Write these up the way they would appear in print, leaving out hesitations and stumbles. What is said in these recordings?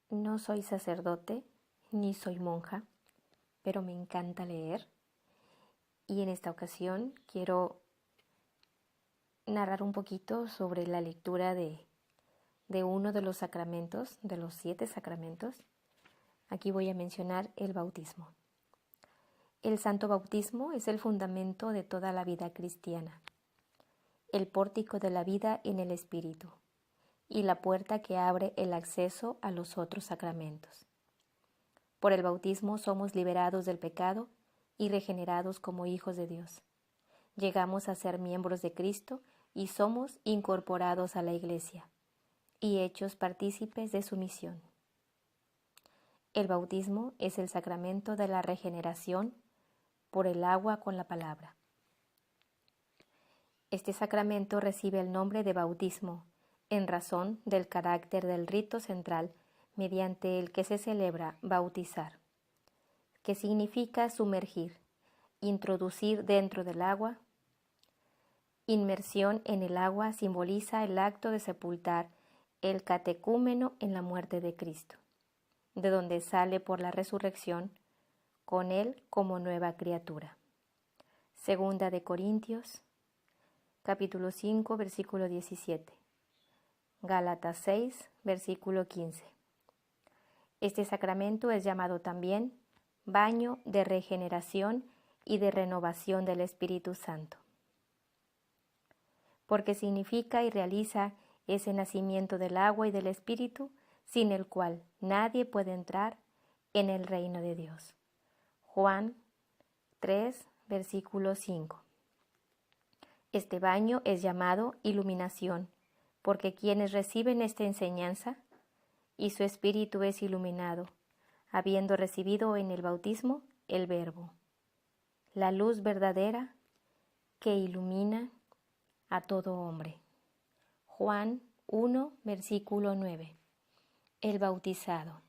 No soy sacerdote ni soy monja, pero me encanta leer y en esta ocasión quiero narrar un poquito sobre la lectura de uno de los sacramentos, de los 7 sacramentos. Aquí voy a mencionar el bautismo. El santo bautismo es el fundamento de toda la vida cristiana, el pórtico de la vida en el Espíritu y la puerta que abre el acceso a los otros sacramentos. Por el bautismo somos liberados del pecado y regenerados como hijos de Dios. Llegamos a ser miembros de Cristo y somos incorporados a la Iglesia y hechos partícipes de su misión. El bautismo es el sacramento de la regeneración por el agua con la palabra. Este sacramento recibe el nombre de bautismo en razón del carácter del rito central mediante el que se celebra bautizar, que significa sumergir, introducir dentro del agua. Inmersión en el agua simboliza el acto de sepultar el catecúmeno en la muerte de Cristo, de donde sale por la resurrección con él como nueva criatura. Segunda de Corintios, capítulo 5, versículo 17. Gálatas 6, versículo 15. Este sacramento es llamado también baño de regeneración y de renovación del Espíritu Santo, porque significa y realiza ese nacimiento del agua y del Espíritu, sin el cual nadie puede entrar en el reino de Dios. Juan 3, versículo 5. Este baño es llamado iluminación, porque quienes reciben esta enseñanza y su espíritu es iluminado, habiendo recibido en el bautismo el Verbo, la luz verdadera que ilumina a todo hombre. Juan 1, versículo 9. El bautizado,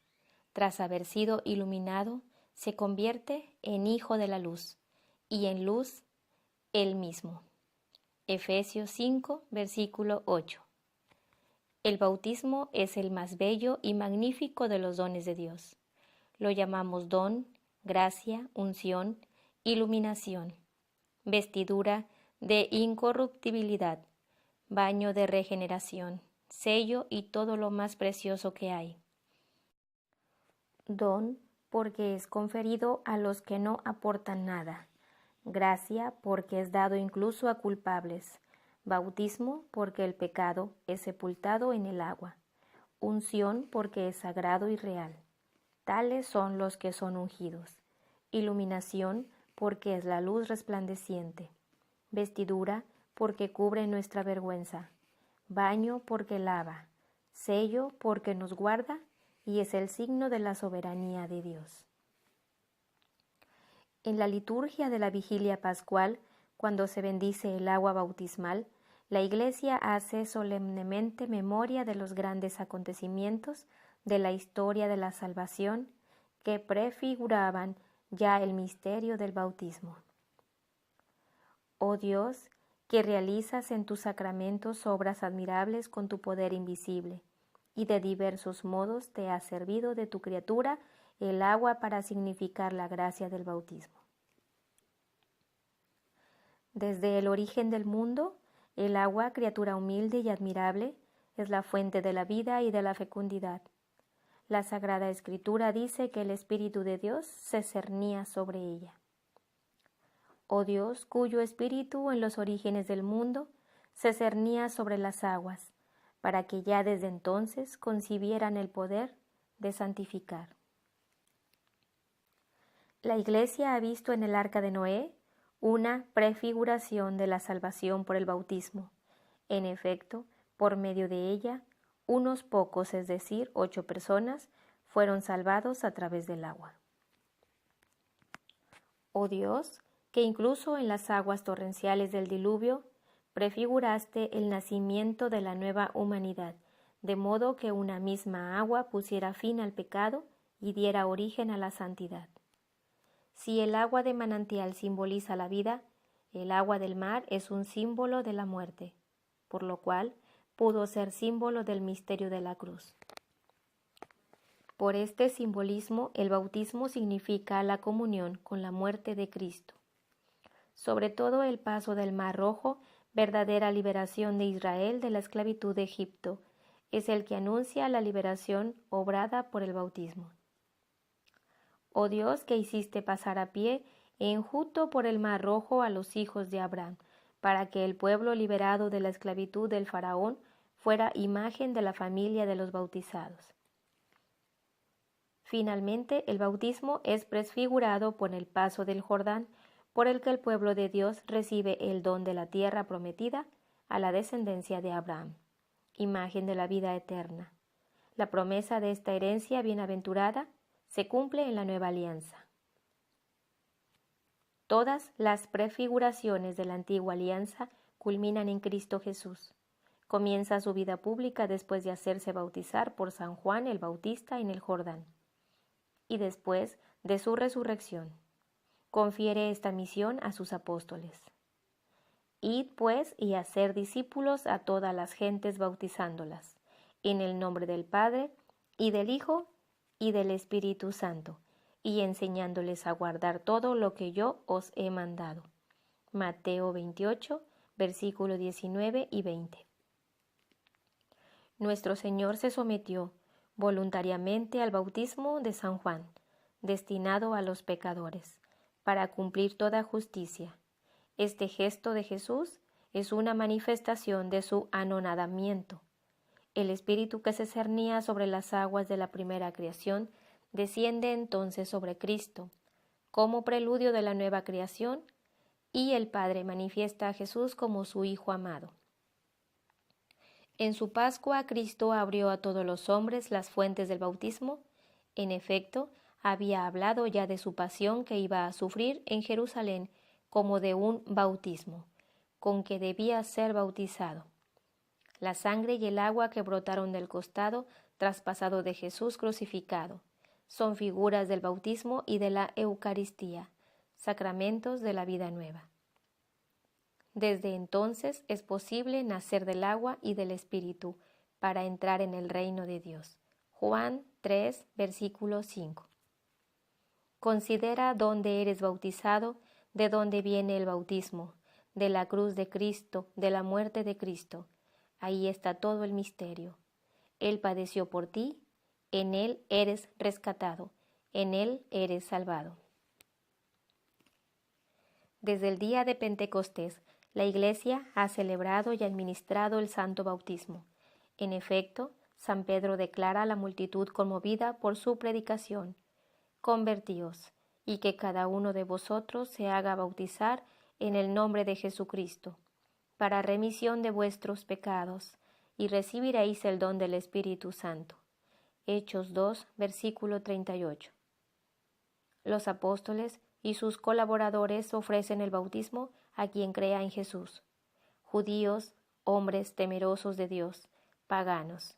tras haber sido iluminado, se convierte en hijo de la luz, y en luz él mismo. Efesios 5, versículo 8. El bautismo es el más bello y magnífico de los dones de Dios. Lo llamamos don, gracia, unción, iluminación, vestidura de incorruptibilidad, baño de regeneración, sello y todo lo más precioso que hay. Don, porque es conferido a los que no aportan nada. Gracia, porque es dado incluso a culpables. Bautismo, porque el pecado es sepultado en el agua. Unción, porque es sagrado y real. Tales son los que son ungidos. Iluminación, porque es la luz resplandeciente. Vestidura, porque cubre nuestra vergüenza. Baño, porque lava. Sello, porque nos guarda y es el signo de la soberanía de Dios. En la liturgia de la vigilia pascual, cuando se bendice el agua bautismal, la Iglesia hace solemnemente memoria de los grandes acontecimientos de la historia de la salvación que prefiguraban ya el misterio del bautismo. Oh Dios, que realizas en tus sacramentos obras admirables con tu poder invisible, y de diversos modos te has servido de tu criatura el agua para significar la gracia del bautismo. Desde el origen del mundo, el agua, criatura humilde y admirable, es la fuente de la vida y de la fecundidad. La Sagrada Escritura dice que el Espíritu de Dios se cernía sobre ella. Oh Dios, cuyo Espíritu en los orígenes del mundo se cernía sobre las aguas, para que ya desde entonces concibieran el poder de santificar. La Iglesia ha visto en el arca de Noé una prefiguración de la salvación por el bautismo. En efecto, por medio de ella, unos pocos, es decir, 8 personas, fueron salvados a través del agua. Oh Dios, que incluso en las aguas torrenciales del diluvio prefiguraste el nacimiento de la nueva humanidad, de modo que una misma agua pusiera fin al pecado y diera origen a la santidad. Si el agua de manantial simboliza la vida, el agua del mar es un símbolo de la muerte, por lo cual pudo ser símbolo del misterio de la cruz. Por este simbolismo, el bautismo significa la comunión con la muerte de Cristo. Sobre todo el paso del Mar Rojo, verdadera liberación de Israel de la esclavitud de Egipto, es el que anuncia la liberación obrada por el bautismo. Oh Dios, que hiciste pasar a pie e enjuto por el Mar Rojo a los hijos de Abraham, para que el pueblo liberado de la esclavitud del faraón fuera imagen de la familia de los bautizados. Finalmente, el bautismo es prefigurado por el paso del Jordán, por el que el pueblo de Dios recibe el don de la tierra prometida a la descendencia de Abraham, imagen de la vida eterna. La promesa de esta herencia bienaventurada se cumple en la nueva alianza. Todas las prefiguraciones de la antigua alianza culminan en Cristo Jesús. Comienza su vida pública después de hacerse bautizar por San Juan el Bautista en el Jordán, y después de su resurrección. Confiere esta misión a sus apóstoles. Id, pues, y hacer discípulos a todas las gentes bautizándolas, en el nombre del Padre, y del Hijo, y del Espíritu Santo, y enseñándoles a guardar todo lo que yo os he mandado. Mateo 28, versículos 19 y 20. Nuestro Señor se sometió voluntariamente al bautismo de San Juan, destinado a los pecadores, para cumplir toda justicia. Este gesto de Jesús es una manifestación de su anonadamiento. El Espíritu que se cernía sobre las aguas de la primera creación desciende entonces sobre Cristo, como preludio de la nueva creación, y el Padre manifiesta a Jesús como su Hijo amado. En su Pascua, Cristo abrió a todos los hombres las fuentes del bautismo. En efecto, había hablado ya de su pasión que iba a sufrir en Jerusalén como de un bautismo, con que debía ser bautizado. La sangre y el agua que brotaron del costado traspasado de Jesús crucificado son figuras del bautismo y de la Eucaristía, sacramentos de la vida nueva. Desde entonces es posible nacer del agua y del Espíritu para entrar en el reino de Dios. Juan 3, versículo 5. Considera dónde eres bautizado, de dónde viene el bautismo, de la cruz de Cristo, de la muerte de Cristo. Ahí está todo el misterio. Él padeció por ti, en Él eres rescatado, en Él eres salvado. Desde el día de Pentecostés, la Iglesia ha celebrado y administrado el santo bautismo. En efecto, San Pedro declara a la multitud conmovida por su predicación: Convertíos, y que cada uno de vosotros se haga bautizar en el nombre de Jesucristo, para remisión de vuestros pecados, y recibiréis el don del Espíritu Santo. Hechos 2, versículo 38. Los apóstoles y sus colaboradores ofrecen el bautismo a quien crea en Jesús: judíos, hombres temerosos de Dios, paganos.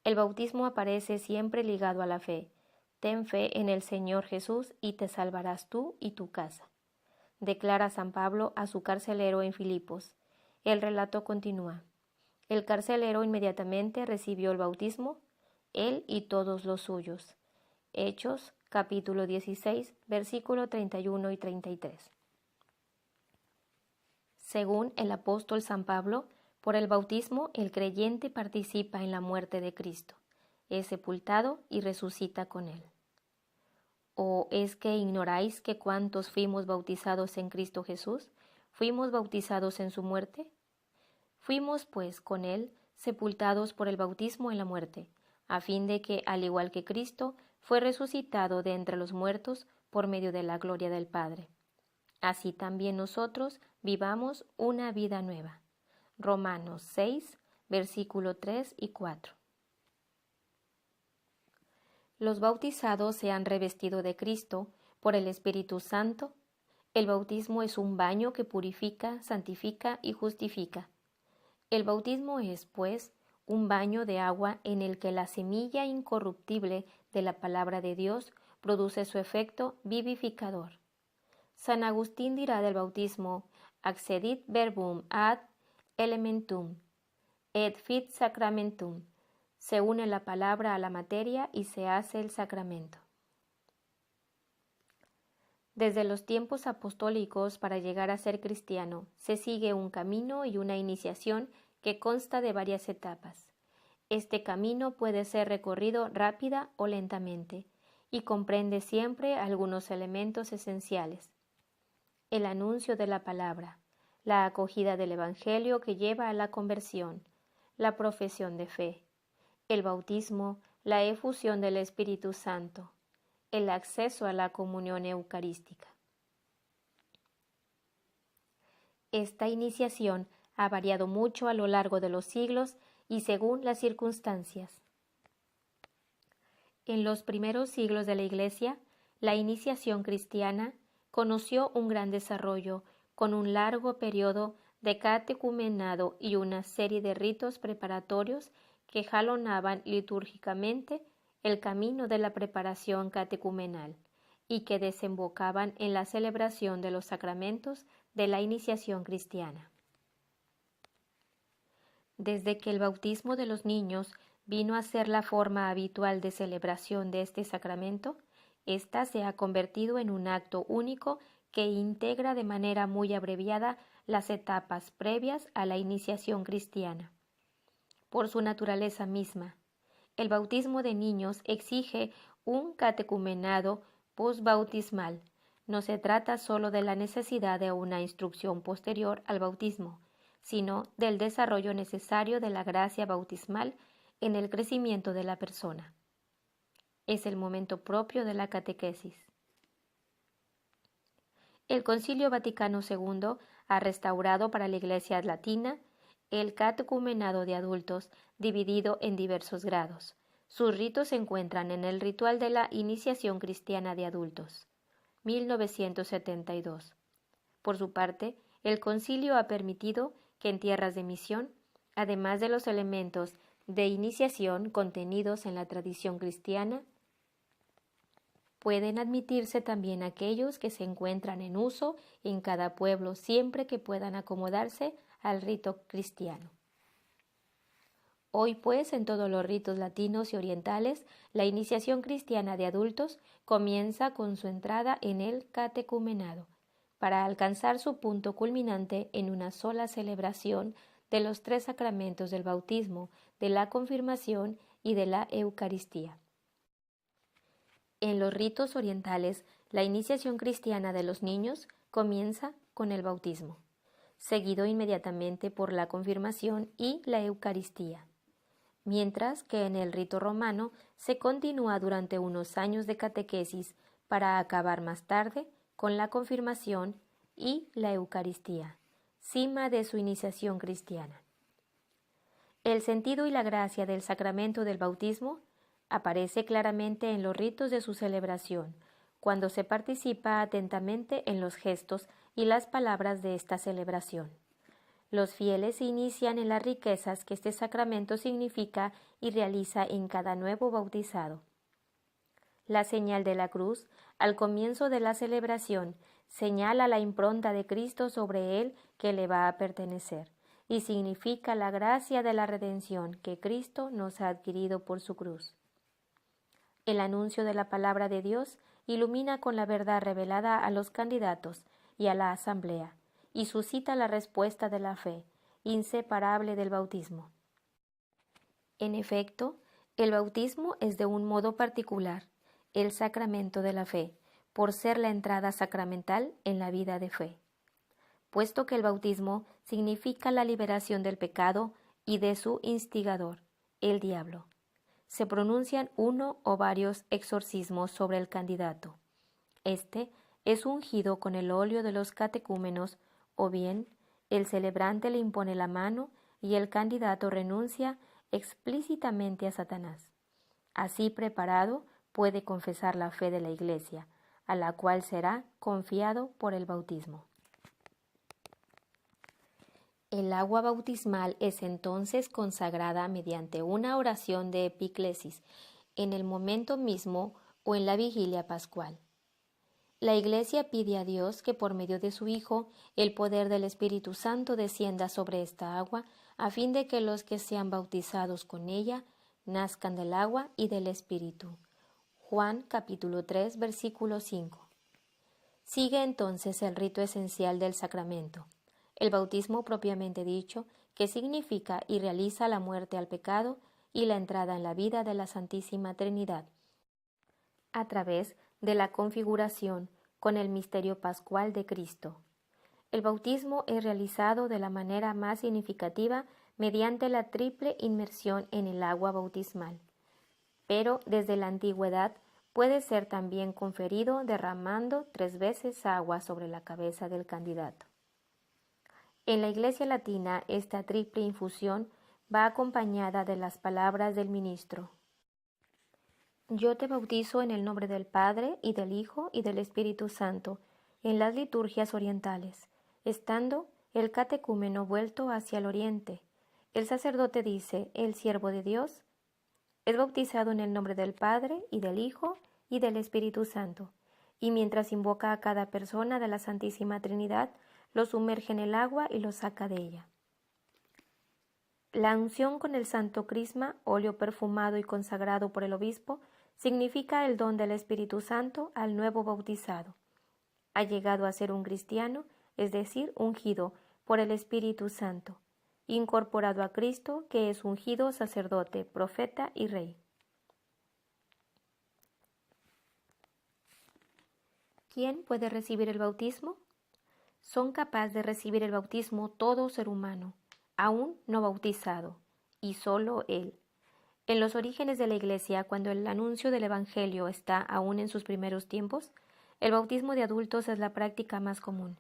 El bautismo aparece siempre ligado a la fe. Ten fe en el Señor Jesús y te salvarás tú y tu casa, declara San Pablo a su carcelero en Filipos. El relato continúa. El carcelero inmediatamente recibió el bautismo, él y todos los suyos. Hechos, capítulo 16, versículo 31 y 33. Según el apóstol San Pablo, por el bautismo el creyente participa en la muerte de Cristo, es sepultado y resucita con él. ¿O es que ignoráis que cuantos fuimos bautizados en Cristo Jesús, fuimos bautizados en su muerte? Fuimos, pues, con él sepultados por el bautismo en la muerte, a fin de que, al igual que Cristo, fue resucitado de entre los muertos por medio de la gloria del Padre. Así también nosotros vivamos una vida nueva. Romanos 6, versículo 3 y 4. Los bautizados se han revestido de Cristo por el Espíritu Santo. El bautismo es un baño que purifica, santifica y justifica. El bautismo es, pues, un baño de agua en el que la semilla incorruptible de la palabra de Dios produce su efecto vivificador. San Agustín dirá del bautismo: accedit verbum ad elementum, et fit sacramentum, Se une la palabra a la materia y se hace el sacramento. Desde los tiempos apostólicos, para llegar a ser cristiano, se sigue un camino y una iniciación que consta de varias etapas. Este camino puede ser recorrido rápida o lentamente y comprende siempre algunos elementos esenciales. El anuncio de la palabra, la acogida del Evangelio que lleva a la conversión, la profesión de fe, el bautismo, la efusión del Espíritu Santo, el acceso a la comunión eucarística. Esta iniciación ha variado mucho a lo largo de los siglos y según las circunstancias. En los primeros siglos de la Iglesia, la iniciación cristiana conoció un gran desarrollo con un largo periodo de catecumenado y una serie de ritos preparatorios que jalonaban litúrgicamente el camino de la preparación catecumenal y que desembocaban en la celebración de los sacramentos de la iniciación cristiana. Desde que el bautismo de los niños vino a ser la forma habitual de celebración de este sacramento, ésta se ha convertido en un acto único que integra de manera muy abreviada las etapas previas a la iniciación cristiana. Por su naturaleza misma, el bautismo de niños exige un catecumenado posbautismal. No se trata solo de la necesidad de una instrucción posterior al bautismo, sino del desarrollo necesario de la gracia bautismal en el crecimiento de la persona. Es el momento propio de la catequesis. El Concilio Vaticano II ha restaurado para la Iglesia latina el catecumenado de adultos, dividido en diversos grados. Sus ritos se encuentran en el ritual de la iniciación cristiana de adultos, 1972. Por su parte, el concilio ha permitido que en tierras de misión, además de los elementos de iniciación contenidos en la tradición cristiana, pueden admitirse también aquellos que se encuentran en uso en cada pueblo siempre que puedan acomodarse al rito cristiano. Hoy, pues, en todos los ritos latinos y orientales, la iniciación cristiana de adultos comienza con su entrada en el catecumenado, para alcanzar su punto culminante en una sola celebración de los 3 sacramentos del bautismo, de la confirmación y de la Eucaristía. En los ritos orientales, la iniciación cristiana de los niños comienza con el bautismo, seguido inmediatamente por la confirmación y la Eucaristía, mientras que en el rito romano se continúa durante unos años de catequesis para acabar más tarde con la confirmación y la Eucaristía, cima de su iniciación cristiana. El sentido y la gracia del sacramento del bautismo aparece claramente en los ritos de su celebración, cuando se participa atentamente en los gestos y las palabras de esta celebración. Los fieles se inician en las riquezas que este sacramento significa y realiza en cada nuevo bautizado. La señal de la cruz, al comienzo de la celebración, señala la impronta de Cristo sobre él que le va a pertenecer, y significa la gracia de la redención que Cristo nos ha adquirido por su cruz. El anuncio de la palabra de Dios ilumina con la verdad revelada a los candidatos y a la asamblea, y suscita la respuesta de la fe, inseparable del bautismo. En efecto, el bautismo es de un modo particular el sacramento de la fe, por ser la entrada sacramental en la vida de fe, puesto que el bautismo significa la liberación del pecado y de su instigador, el diablo. Se pronuncian uno o varios exorcismos sobre el candidato. Este es ungido con el óleo de los catecúmenos, o bien el celebrante le impone la mano y el candidato renuncia explícitamente a Satanás. Así preparado, puede confesar la fe de la Iglesia, a la cual será confiado por el bautismo. El agua bautismal es entonces consagrada mediante una oración de epiclesis, en el momento mismo o en la vigilia pascual. La Iglesia pide a Dios que por medio de su Hijo el poder del Espíritu Santo descienda sobre esta agua, a fin de que los que sean bautizados con ella nazcan del agua y del Espíritu. Juan capítulo 3, versículo 5. Sigue entonces el rito esencial del sacramento, el bautismo propiamente dicho, que significa y realiza la muerte al pecado y la entrada en la vida de la Santísima Trinidad, a través de la configuración con el misterio pascual de Cristo. El bautismo es realizado de la manera más significativa mediante la triple inmersión en el agua bautismal, pero desde la antigüedad puede ser también conferido derramando 3 veces agua sobre la cabeza del candidato. En la Iglesia latina, esta triple infusión va acompañada de las palabras del ministro: Yo te bautizo en el nombre del Padre, y del Hijo, y del Espíritu Santo, en las liturgias orientales. Estando el catecúmeno vuelto hacia el oriente, el sacerdote dice: el siervo de Dios es bautizado en el nombre del Padre, y del Hijo, y del Espíritu Santo, y mientras invoca a cada persona de la Santísima Trinidad, lo sumerge en el agua y lo saca de ella. La unción con el santo crisma, óleo perfumado y consagrado por el obispo, significa el don del Espíritu Santo al nuevo bautizado. Ha llegado a ser un cristiano, es decir, ungido por el Espíritu Santo, incorporado a Cristo, que es ungido sacerdote, profeta y rey. ¿Quién puede recibir el bautismo? Son capaces de recibir el bautismo todo ser humano, aún no bautizado, y solo él. En los orígenes de la Iglesia, cuando el anuncio del Evangelio está aún en sus primeros tiempos, el bautismo de adultos es la práctica más común.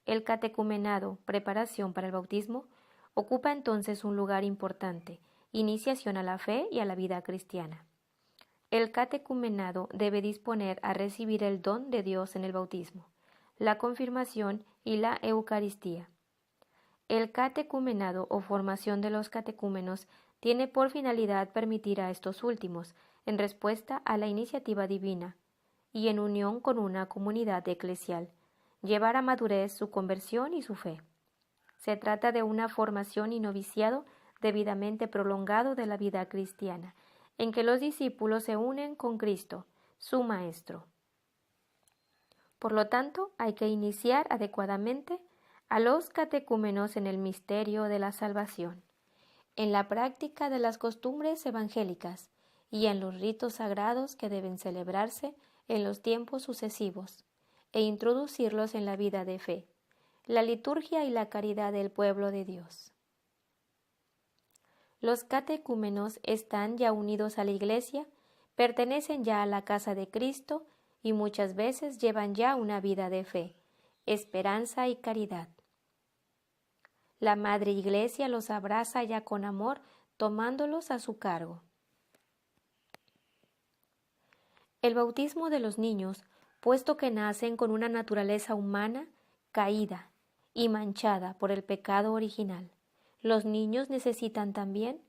El catecumenado, preparación para el bautismo, ocupa entonces un lugar importante, iniciación a la fe y a la vida cristiana. El catecumenado debe disponer a recibir el don de Dios en el bautismo, la confirmación y la Eucaristía. El catecumenado o formación de los catecúmenos tiene por finalidad permitir a estos últimos, en respuesta a la iniciativa divina y en unión con una comunidad eclesial, llevar a madurez su conversión y su fe. Se trata de una formación y noviciado debidamente prolongado de la vida cristiana, en que los discípulos se unen con Cristo, su Maestro. Por lo tanto, hay que iniciar adecuadamente a los catecúmenos en el misterio de la salvación, en la práctica de las costumbres evangélicas y en los ritos sagrados que deben celebrarse en los tiempos sucesivos, e introducirlos en la vida de fe, la liturgia y la caridad del pueblo de Dios. Los catecúmenos están ya unidos a la Iglesia, pertenecen ya a la casa de Cristo y muchas veces llevan ya una vida de fe, esperanza y caridad. La Madre Iglesia los abraza ya con amor, tomándolos a su cargo. El bautismo de los niños, puesto que nacen con una naturaleza humana caída y manchada por el pecado original, los niños necesitan también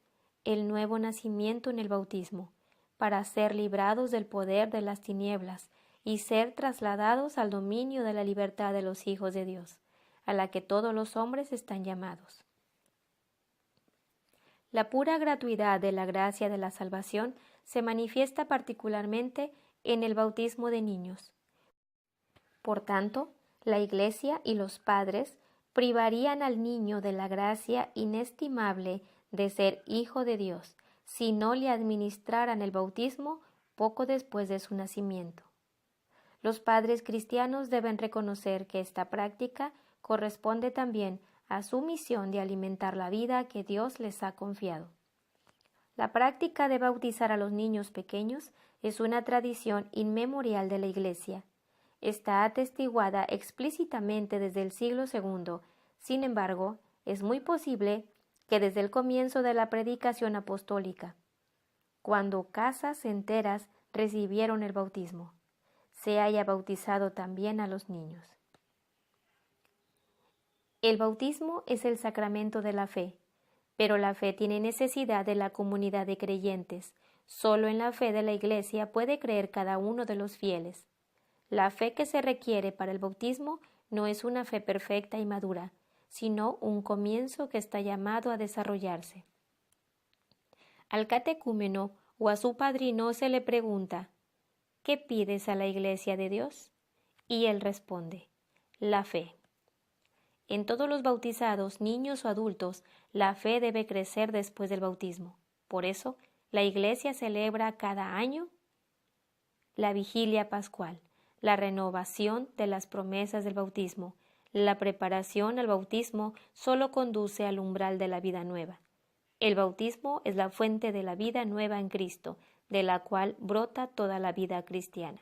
el nuevo nacimiento en el bautismo, para ser librados del poder de las tinieblas y ser trasladados al dominio de la libertad de los hijos de Dios, a la que todos los hombres están llamados. La pura gratuidad de la gracia de la salvación se manifiesta particularmente en el bautismo de niños. Por tanto, la Iglesia y los padres privarían al niño de la gracia inestimable de ser hijo de Dios si no le administraran el bautismo poco después de su nacimiento. Los padres cristianos deben reconocer que esta práctica corresponde también a su misión de alimentar la vida que Dios les ha confiado. La práctica de bautizar a los niños pequeños es una tradición inmemorial de la Iglesia. Está atestiguada explícitamente desde el siglo II. Sin embargo, es muy posible que desde el comienzo de la predicación apostólica, cuando casas enteras recibieron el bautismo, se haya bautizado también a los niños. El bautismo es el sacramento de la fe, pero la fe tiene necesidad de la comunidad de creyentes. Solo en la fe de la Iglesia puede creer cada uno de los fieles. La fe que se requiere para el bautismo no es una fe perfecta y madura, sino un comienzo que está llamado a desarrollarse. Al catecúmeno o a su padrino se le pregunta: ¿qué pides a la Iglesia de Dios? Y él responde: la fe. En todos los bautizados, niños o adultos, la fe debe crecer después del bautismo. Por eso, la Iglesia celebra cada año la vigilia pascual, la renovación de las promesas del bautismo. La preparación al bautismo solo conduce al umbral de la vida nueva. El bautismo es la fuente de la vida nueva en Cristo, de la cual brota toda la vida cristiana.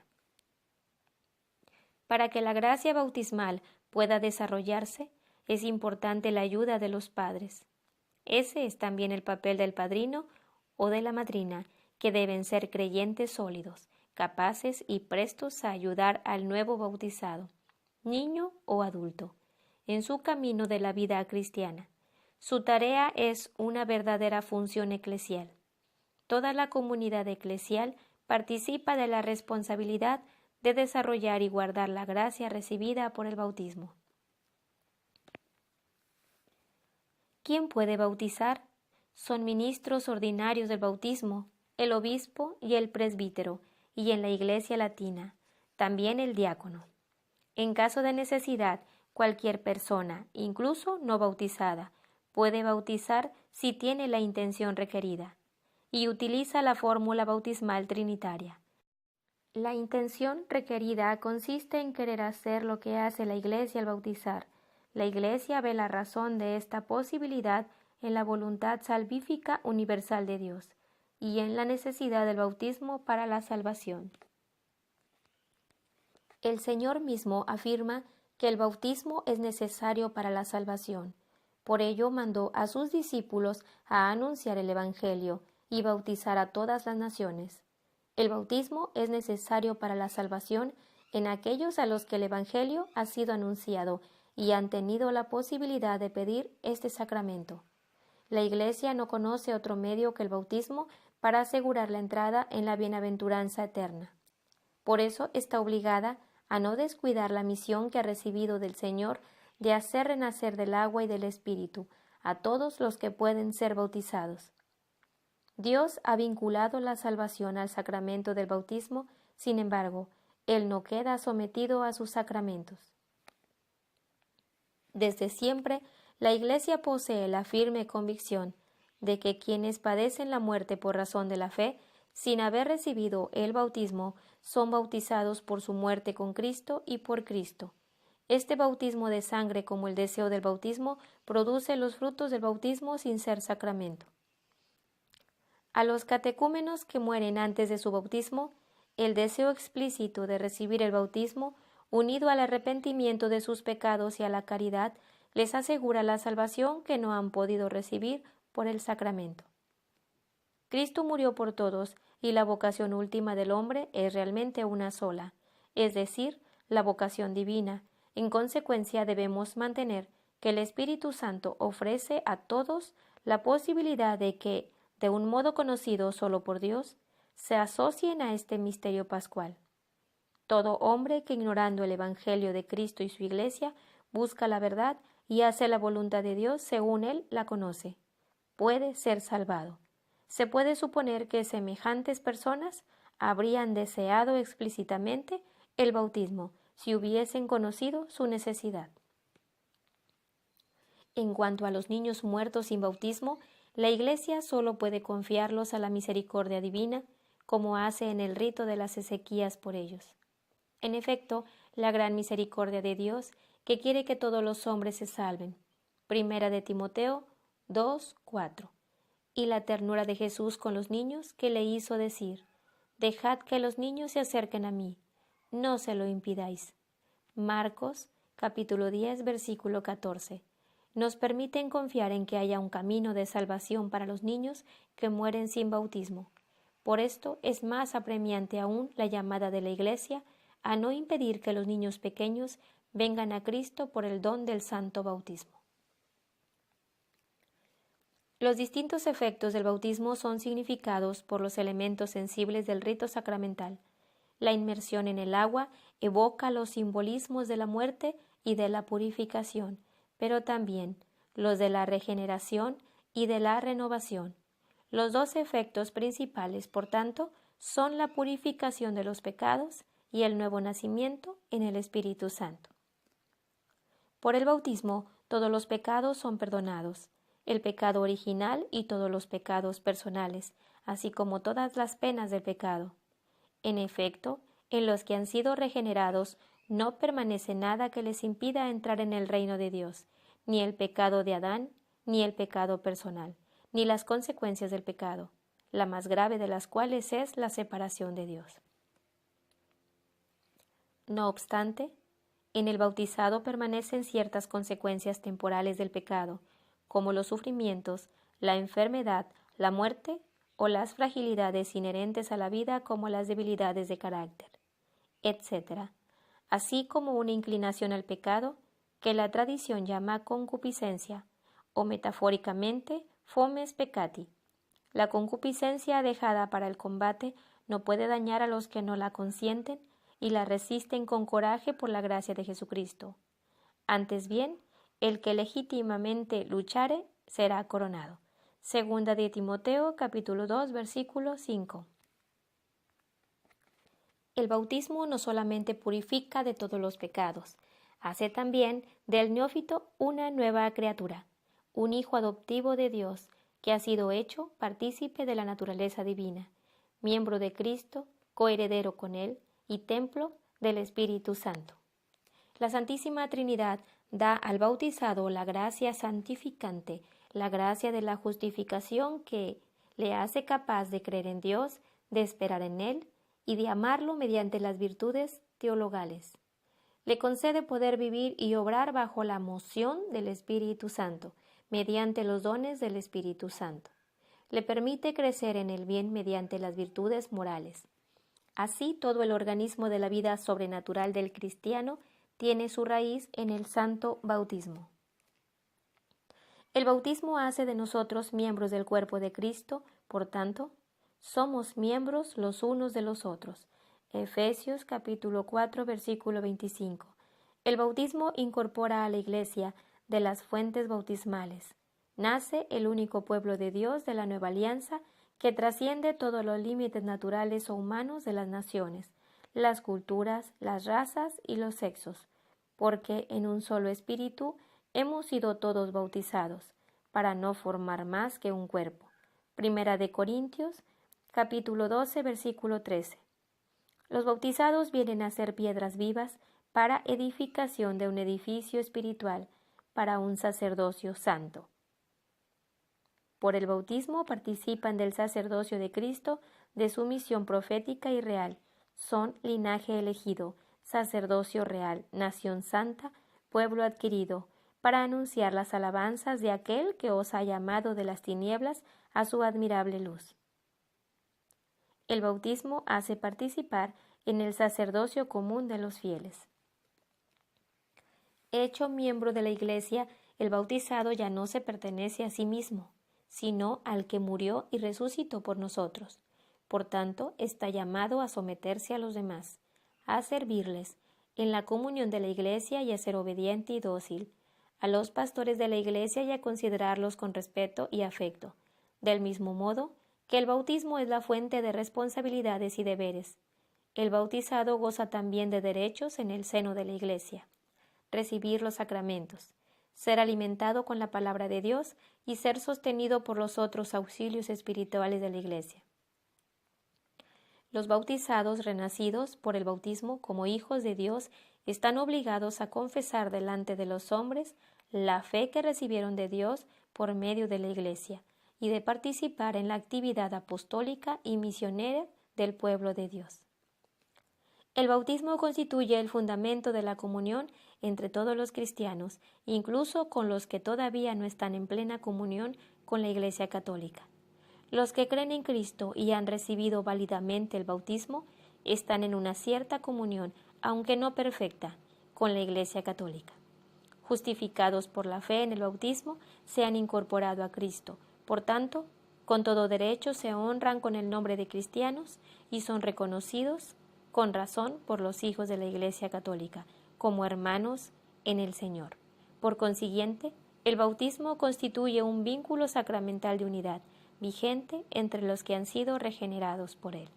Para que la gracia bautismal pueda desarrollarse, es importante la ayuda de los padres. Ese es también el papel del padrino o de la madrina, que deben ser creyentes sólidos, capaces y prestos a ayudar al nuevo bautizado, niño o adulto, en su camino de la vida cristiana. Su tarea es una verdadera función eclesial. Toda la comunidad eclesial participa de la responsabilidad de desarrollar y guardar la gracia recibida por el bautismo. ¿Quién puede bautizar? Son ministros ordinarios del bautismo, el obispo y el presbítero, y en la Iglesia latina, también el diácono. En caso de necesidad, cualquier persona, incluso no bautizada, puede bautizar si tiene la intención requerida, y utiliza la fórmula bautismal trinitaria. La intención requerida consiste en querer hacer lo que hace la Iglesia al bautizar. La Iglesia ve la razón de esta posibilidad en la voluntad salvífica universal de Dios y en la necesidad del bautismo para la salvación. El Señor mismo afirma que el bautismo es necesario para la salvación. Por ello mandó a sus discípulos a anunciar el Evangelio y bautizar a todas las naciones. El bautismo es necesario para la salvación en aquellos a los que el Evangelio ha sido anunciado y han tenido la posibilidad de pedir este sacramento. La Iglesia no conoce otro medio que el bautismo para asegurar la entrada en la bienaventuranza eterna. Por eso está obligada a no descuidar la misión que ha recibido del Señor de hacer renacer del agua y del Espíritu a todos los que pueden ser bautizados. Dios ha vinculado la salvación al sacramento del bautismo, sin embargo, Él no queda sometido a sus sacramentos. Desde siempre, la Iglesia posee la firme convicción de que quienes padecen la muerte por razón de la fe, sin haber recibido el bautismo, son bautizados por su muerte con Cristo y por Cristo. Este bautismo de sangre, como el deseo del bautismo, produce los frutos del bautismo sin ser sacramento. A los catecúmenos que mueren antes de su bautismo, el deseo explícito de recibir el bautismo, unido al arrepentimiento de sus pecados y a la caridad, les asegura la salvación que no han podido recibir por el sacramento. Cristo murió por todos y la vocación última del hombre es realmente una sola, es decir, la vocación divina. En consecuencia, debemos mantener que el Espíritu Santo ofrece a todos la posibilidad de que, de un modo conocido solo por Dios, se asocien a este misterio pascual. Todo hombre que, ignorando el Evangelio de Cristo y su Iglesia, busca la verdad y hace la voluntad de Dios según él la conoce, puede ser salvado. Se puede suponer que semejantes personas habrían deseado explícitamente el bautismo si hubiesen conocido su necesidad. En cuanto a los niños muertos sin bautismo, la Iglesia solo puede confiarlos a la misericordia divina, como hace en el rito de las exequias por ellos. En efecto, la gran misericordia de Dios, que quiere que todos los hombres se salven. Primera de Timoteo 2:4. Y la ternura de Jesús con los niños, que le hizo decir: dejad que los niños se acerquen a mí, no se lo impidáis. Marcos capítulo 10, versículo 14. Nos permiten confiar en que haya un camino de salvación para los niños que mueren sin bautismo. Por esto es más apremiante aún la llamada de la Iglesia a no impedir que los niños pequeños vengan a Cristo por el don del santo bautismo. Los distintos efectos del bautismo son significados por los elementos sensibles del rito sacramental. La inmersión en el agua evoca los simbolismos de la muerte y de la purificación, pero también los de la regeneración y de la renovación. Los dos efectos principales, por tanto, son la purificación de los pecados y el nuevo nacimiento en el Espíritu Santo. Por el bautismo, todos los pecados son perdonados, el pecado original y todos los pecados personales, así como todas las penas del pecado. En efecto, en los que han sido regenerados no permanece nada que les impida entrar en el reino de Dios, ni el pecado de Adán, ni el pecado personal, ni las consecuencias del pecado, la más grave de las cuales es la separación de Dios. No obstante, en el bautizado permanecen ciertas consecuencias temporales del pecado, como los sufrimientos, la enfermedad, la muerte o las fragilidades inherentes a la vida como las debilidades de carácter, etc., así como una inclinación al pecado que la tradición llama concupiscencia, o metafóricamente fomes peccati. La concupiscencia dejada para el combate no puede dañar a los que no la consienten y la resisten con coraje por la gracia de Jesucristo. Antes bien, el que legítimamente luchare será coronado. Segunda de Timoteo, capítulo 2, versículo 5. El bautismo no solamente purifica de todos los pecados, hace también del neófito una nueva criatura, un hijo adoptivo de Dios que ha sido hecho partícipe de la naturaleza divina, miembro de Cristo, coheredero con Él y templo del Espíritu Santo. La Santísima Trinidad da al bautizado la gracia santificante, la gracia de la justificación que le hace capaz de creer en Dios, de esperar en Él y de amarlo mediante las virtudes teologales. Le concede poder vivir y obrar bajo la moción del Espíritu Santo, mediante los dones del Espíritu Santo. Le permite crecer en el bien mediante las virtudes morales. Así, todo el organismo de la vida sobrenatural del cristiano tiene su raíz en el santo bautismo. El bautismo hace de nosotros miembros del cuerpo de Cristo, por tanto, somos miembros los unos de los otros. Efesios capítulo 4, versículo 25. El bautismo incorpora a la Iglesia de las fuentes bautismales. Nace el único pueblo de Dios de la nueva alianza que trasciende todos los límites naturales o humanos de las naciones, las culturas, las razas y los sexos, porque en un solo espíritu hemos sido todos bautizados, para no formar más que un cuerpo. Primera de Corintios, capítulo 12, versículo 13. Los bautizados vienen a ser piedras vivas para edificación de un edificio espiritual, para un sacerdocio santo. Por el bautismo participan del sacerdocio de Cristo, de su misión profética y real. Son linaje elegido, sacerdocio real, nación santa, pueblo adquirido, para anunciar las alabanzas de aquel que os ha llamado de las tinieblas a su admirable luz. El bautismo hace participar en el sacerdocio común de los fieles. Hecho miembro de la Iglesia, el bautizado ya no se pertenece a sí mismo, sino al que murió y resucitó por nosotros. Por tanto, está llamado a someterse a los demás, a servirles en la comunión de la Iglesia y a ser obediente y dócil, a los pastores de la Iglesia y a considerarlos con respeto y afecto, del mismo modo que el bautismo es la fuente de responsabilidades y deberes. El bautizado goza también de derechos en el seno de la Iglesia: recibir los sacramentos, ser alimentado con la palabra de Dios y ser sostenido por los otros auxilios espirituales de la Iglesia. Los bautizados renacidos por el bautismo como hijos de Dios están obligados a confesar delante de los hombres la fe que recibieron de Dios por medio de la Iglesia y de participar en la actividad apostólica y misionera del pueblo de Dios. El bautismo constituye el fundamento de la comunión entre todos los cristianos, incluso con los que todavía no están en plena comunión con la Iglesia católica. Los que creen en Cristo y han recibido válidamente el bautismo están en una cierta comunión, aunque no perfecta, con la Iglesia católica. Justificados por la fe en el bautismo, se han incorporado a Cristo. Por tanto, con todo derecho se honran con el nombre de cristianos y son reconocidos con razón por los hijos de la Iglesia católica como hermanos en el Señor. Por consiguiente, el bautismo constituye un vínculo sacramental de unidad, vigente entre los que han sido regenerados por Él.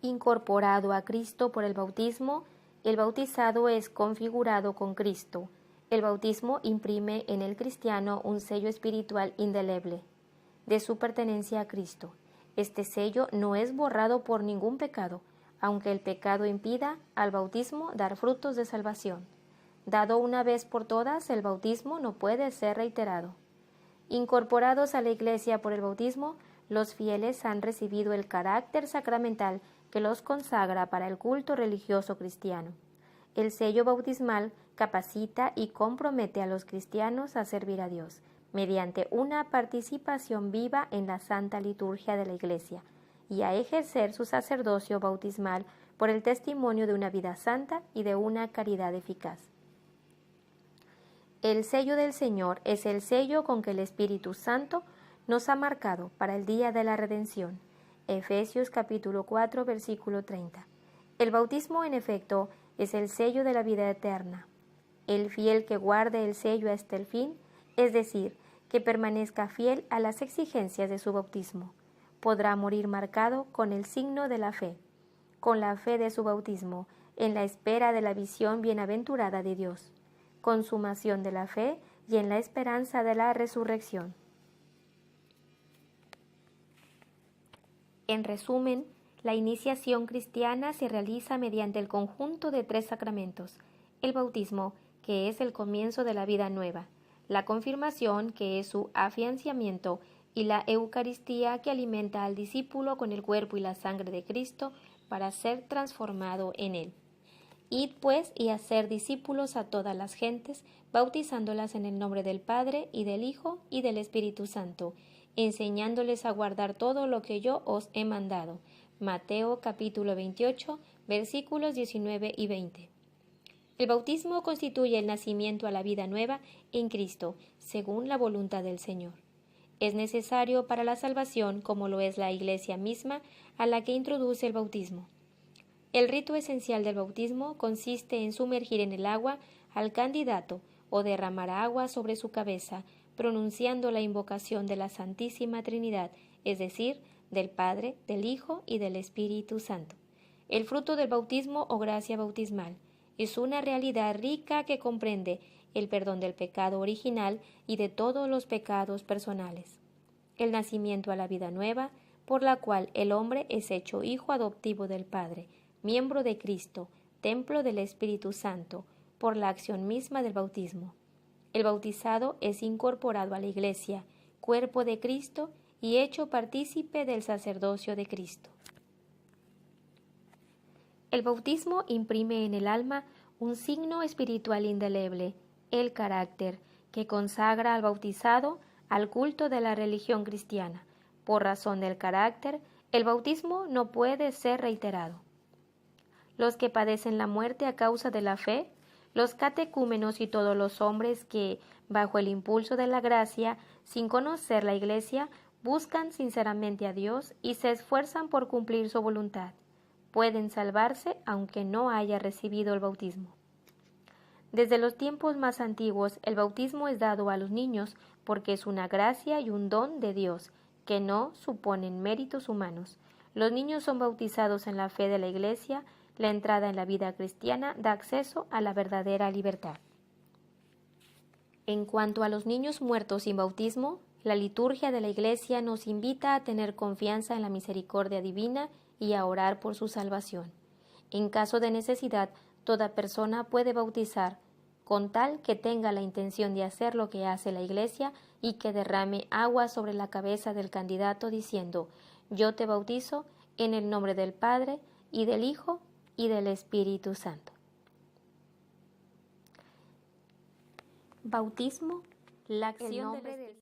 Incorporado a Cristo por el bautismo, el bautizado es configurado con Cristo. El bautismo imprime en el cristiano un sello espiritual indeleble de su pertenencia a Cristo. Este sello no es borrado por ningún pecado, aunque el pecado impida al bautismo dar frutos de salvación. Dado una vez por todas, el bautismo no puede ser reiterado. Incorporados a la Iglesia por el bautismo, los fieles han recibido el carácter sacramental que los consagra para el culto religioso cristiano. El sello bautismal capacita y compromete a los cristianos a servir a Dios, mediante una participación viva en la santa liturgia de la Iglesia, y a ejercer su sacerdocio bautismal por el testimonio de una vida santa y de una caridad eficaz. El sello del Señor es el sello con que el Espíritu Santo nos ha marcado para el día de la redención. Efesios capítulo 4, versículo 30. El bautismo, en efecto, es el sello de la vida eterna. El fiel que guarde el sello hasta el fin, es decir, que permanezca fiel a las exigencias de su bautismo, podrá morir marcado con el signo de la fe, con la fe de su bautismo, en la espera de la visión bienaventurada de Dios, consumación de la fe y en la esperanza de la resurrección. En resumen, la iniciación cristiana se realiza mediante el conjunto de 3 sacramentos: el bautismo, que es el comienzo de la vida nueva; la confirmación, que es su afianzamiento; y la Eucaristía, que alimenta al discípulo con el cuerpo y la sangre de Cristo para ser transformado en él. Id pues y hacer discípulos a todas las gentes, bautizándolas en el nombre del Padre, y del Hijo, y del Espíritu Santo, enseñándoles a guardar todo lo que yo os he mandado. Mateo capítulo 28, versículos 19 y 20. El bautismo constituye el nacimiento a la vida nueva en Cristo, según la voluntad del Señor. Es necesario para la salvación, como lo es la Iglesia misma, a la que introduce el bautismo. El rito esencial del bautismo consiste en sumergir en el agua al candidato o derramar agua sobre su cabeza, pronunciando la invocación de la Santísima Trinidad, es decir, del Padre, del Hijo y del Espíritu Santo. El fruto del bautismo o gracia bautismal es una realidad rica que comprende el perdón del pecado original y de todos los pecados personales, el nacimiento a la vida nueva, por la cual el hombre es hecho hijo adoptivo del Padre, miembro de Cristo, templo del Espíritu Santo, por la acción misma del bautismo. El bautizado es incorporado a la Iglesia, cuerpo de Cristo, y hecho partícipe del sacerdocio de Cristo. El bautismo imprime en el alma un signo espiritual indeleble, el carácter, que consagra al bautizado al culto de la religión cristiana. Por razón del carácter, el bautismo no puede ser reiterado. Los que padecen la muerte a causa de la fe, los catecúmenos y todos los hombres que, bajo el impulso de la gracia, sin conocer la Iglesia, buscan sinceramente a Dios y se esfuerzan por cumplir su voluntad, pueden salvarse aunque no haya recibido el bautismo. Desde los tiempos más antiguos, el bautismo es dado a los niños porque es una gracia y un don de Dios que no suponen méritos humanos. Los niños son bautizados en la fe de la Iglesia. La entrada en la vida cristiana da acceso a la verdadera libertad. En cuanto a los niños muertos sin bautismo, la liturgia de la Iglesia nos invita a tener confianza en la misericordia divina y a orar por su salvación. En caso de necesidad, toda persona puede bautizar, con tal que tenga la intención de hacer lo que hace la Iglesia y que derrame agua sobre la cabeza del candidato diciendo: yo te bautizo en el nombre del Padre, y del Hijo, y del Espíritu Santo. Bautismo, la acción del Espíritu.